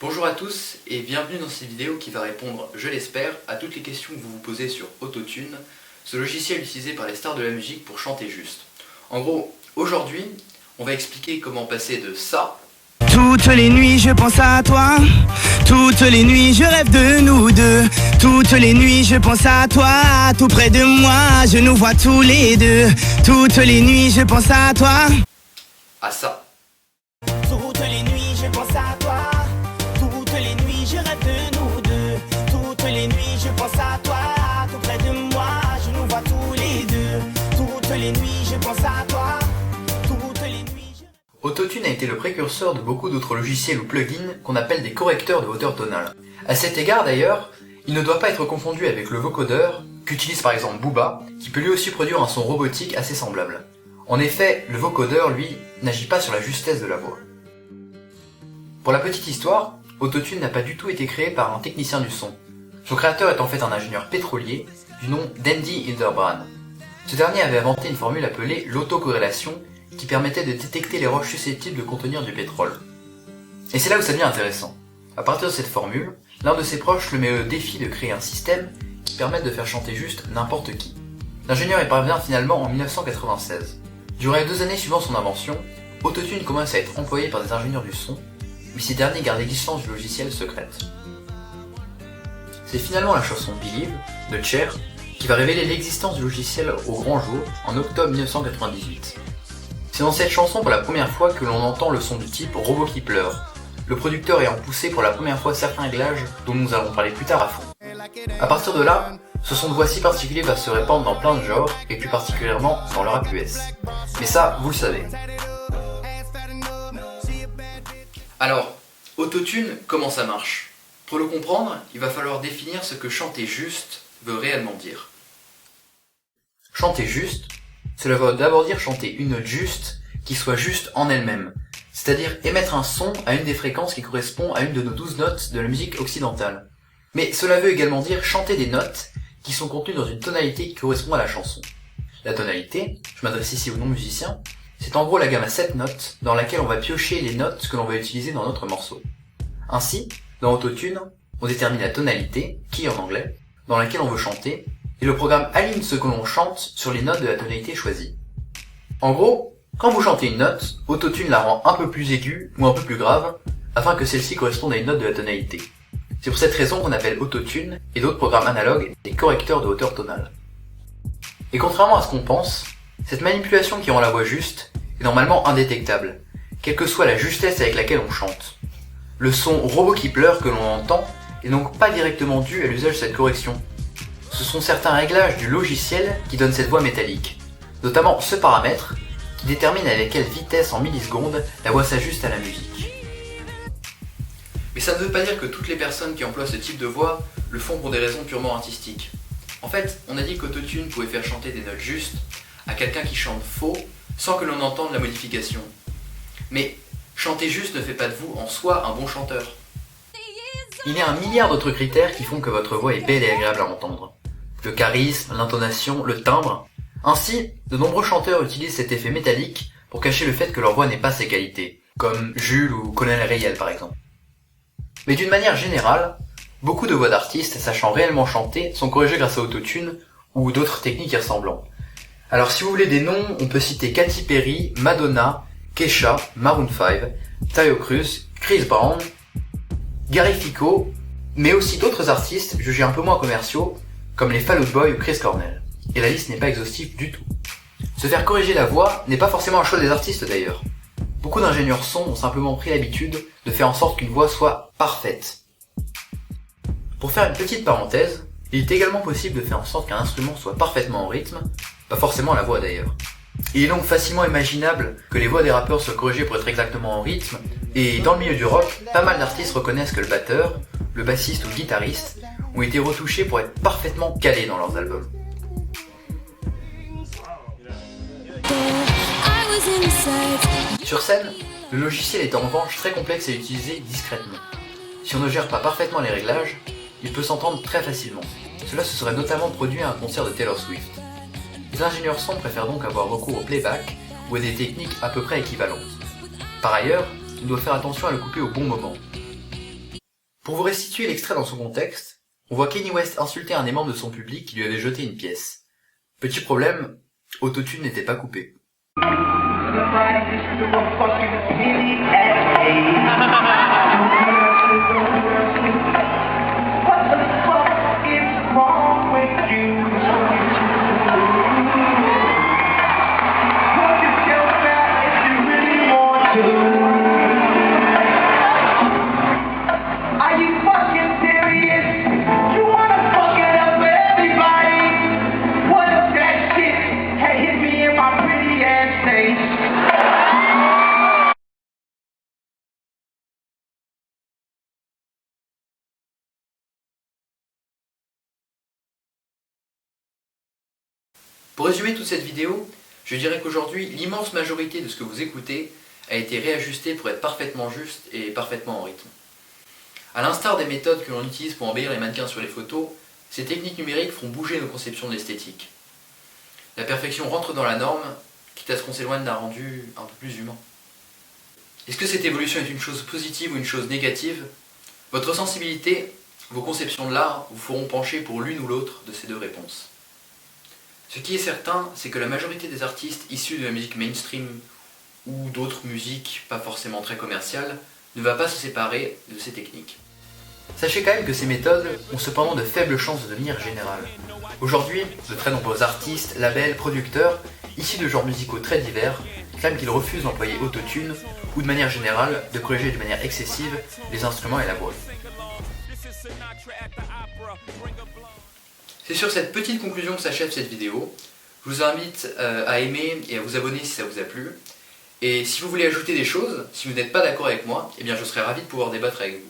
Bonjour à tous et bienvenue dans cette vidéo qui va répondre, je l'espère, à toutes les questions que vous vous posez sur Autotune, ce logiciel utilisé par les stars de la musique pour chanter juste. En gros, aujourd'hui, on va expliquer comment passer de ça. Toutes les nuits je pense à toi, toutes les nuits je rêve de nous deux, toutes les nuits je pense à toi, tout près de moi je nous vois tous les deux, toutes les nuits je pense à toi, À ça. toutes les nuits je pense à toi, toutes les nuits je rêve de nous deux, toutes les nuits je pense à toi, tout près de moi je nous vois tous les deux, toutes les nuits je pense à toi, toutes les nuits je... Autotune a été le précurseur de beaucoup d'autres logiciels ou plugins qu'on appelle des correcteurs de hauteur tonale. À cet égard d'ailleurs, il ne doit pas être confondu avec le vocodeur, qu'utilise par exemple Booba, qui peut lui aussi produire un son robotique assez semblable. En effet, le vocodeur, lui, n'agit pas sur la justesse de la voix. Pour la petite histoire, Autotune n'a pas du tout été créé par un technicien du son. Son créateur est en fait un ingénieur pétrolier du nom d'Andy Hildebrand. Ce dernier avait inventé une formule appelée l'autocorrélation qui permettait de détecter les roches susceptibles de contenir du pétrole. Et c'est là où ça devient intéressant. À partir de cette formule, l'un de ses proches le met au défi de créer un système qui permette de faire chanter juste n'importe qui. L'ingénieur y parvient finalement en 1996. Durant les 2 années suivant son invention, Autotune commence à être employé par des ingénieurs du son, mais ces derniers gardent l'existence du logiciel secrète. C'est finalement la chanson Believe de Cher qui va révéler l'existence du logiciel au grand jour en octobre 1998. C'est dans cette chanson pour la première fois que l'on entend le son du type robot qui pleure, le producteur ayant poussé pour la première fois certains réglages dont nous allons parler plus tard à fond. À partir de là, ce son de voix si particulier va se répandre dans plein de genres, et plus particulièrement dans le rap US. Mais ça, vous le savez. Alors, Autotune, comment ça marche? Pour le comprendre, il va falloir définir ce que chanter juste veut réellement dire. Chanter juste, cela veut d'abord dire chanter une note juste qui soit juste en elle-même, c'est-à-dire émettre un son à une des fréquences qui correspond à une de nos 12 notes de la musique occidentale. Mais cela veut également dire chanter des notes qui sont contenues dans une tonalité qui correspond à la chanson. La tonalité, je m'adresse ici aux non-musiciens, c'est en gros la gamme à 7 notes dans laquelle on va piocher les notes que l'on va utiliser dans notre morceau. Ainsi, dans Autotune, on détermine la tonalité, key en anglais, dans laquelle on veut chanter, et le programme aligne ce que l'on chante sur les notes de la tonalité choisie. En gros, quand vous chantez une note, Autotune la rend un peu plus aiguë ou un peu plus grave, afin que celle-ci corresponde à une note de la tonalité. C'est pour cette raison qu'on appelle Autotune et d'autres programmes analogues des correcteurs de hauteur tonale. Et contrairement à ce qu'on pense, cette manipulation qui rend la voix juste est normalement indétectable, quelle que soit la justesse avec laquelle on chante. Le son robot qui pleure que l'on entend est donc pas directement dû à l'usage de cette correction. Ce sont certains réglages du logiciel qui donnent cette voix métallique, notamment ce paramètre qui détermine avec quelle vitesse en millisecondes la voix s'ajuste à la musique. Mais ça ne veut pas dire que toutes les personnes qui emploient ce type de voix le font pour des raisons purement artistiques. En fait, on a dit qu'Autotune pouvait faire chanter des notes justes à quelqu'un qui chante faux sans que l'on entende la modification. Mais chanter juste ne fait pas de vous en soi un bon chanteur. Il y a 1 milliard d'autres critères qui font que votre voix est belle et agréable à entendre. Le charisme, l'intonation, le timbre. Ainsi, de nombreux chanteurs utilisent cet effet métallique pour cacher le fait que leur voix n'est pas ses qualités, comme Jules ou Colonel Rayel par exemple. Mais d'une manière générale, beaucoup de voix d'artistes sachant réellement chanter sont corrigées grâce à Autotune ou d'autres techniques y ressemblant. Alors si vous voulez des noms, on peut citer Katy Perry, Madonna, Kesha, Maroon 5, Taio Cruz, Chris Brown, Gary Fico, mais aussi d'autres artistes jugés un peu moins commerciaux, comme les Fall Out Boy ou Chris Cornell. Et la liste n'est pas exhaustive du tout. Se faire corriger la voix n'est pas forcément un choix des artistes d'ailleurs. Beaucoup d'ingénieurs son ont simplement pris l'habitude de faire en sorte qu'une voix soit parfaite. Pour faire une petite parenthèse, il est également possible de faire en sorte qu'un instrument soit parfaitement en rythme, pas forcément la voix d'ailleurs. Il est donc facilement imaginable que les voix des rappeurs soient corrigées pour être exactement en rythme, et dans le milieu du rock, pas mal d'artistes reconnaissent que le batteur, le bassiste ou le guitariste ont été retouchés pour être parfaitement calés dans leurs albums. Sur scène, le logiciel est en revanche très complexe à utiliser discrètement. Si on ne gère pas parfaitement les réglages, il peut s'entendre très facilement. Cela se serait notamment produit à un concert de Taylor Swift. Les ingénieurs son préfèrent donc avoir recours au playback ou à des techniques à peu près équivalentes. Par ailleurs, il doit faire attention à le couper au bon moment. Pour vous restituer l'extrait dans son contexte, on voit Kanye West insulter un des membres de son public qui lui avait jeté une pièce. Petit problème, Autotune n'était pas coupé. Pour résumer toute cette vidéo, je dirais qu'aujourd'hui, l'immense majorité de ce que vous écoutez a été réajusté pour être parfaitement juste et parfaitement en rythme. A l'instar des méthodes que l'on utilise pour embellir les mannequins sur les photos, ces techniques numériques feront bouger nos conceptions de l'esthétique. La perfection rentre dans la norme, quitte à ce qu'on s'éloigne d'un rendu un peu plus humain. Est-ce que cette évolution est une chose positive ou une chose négative? Votre sensibilité, vos conceptions de l'art vous feront pencher pour l'une ou l'autre de ces deux réponses. Ce qui est certain, c'est que la majorité des artistes issus de la musique mainstream ou d'autres musiques pas forcément très commerciales ne va pas se séparer de ces techniques. Sachez quand même que ces méthodes ont cependant de faibles chances de devenir générales. Aujourd'hui, de très nombreux artistes, labels, producteurs, issus de genres musicaux très divers, clament qu'ils refusent d'employer autotune ou de manière générale de corriger de manière excessive les instruments élaborés. C'est sur cette petite conclusion que s'achève cette vidéo. Je vous invite à aimer et à vous abonner si ça vous a plu. Et si vous voulez ajouter des choses, si vous n'êtes pas d'accord avec moi, eh bien je serais ravi de pouvoir débattre avec vous.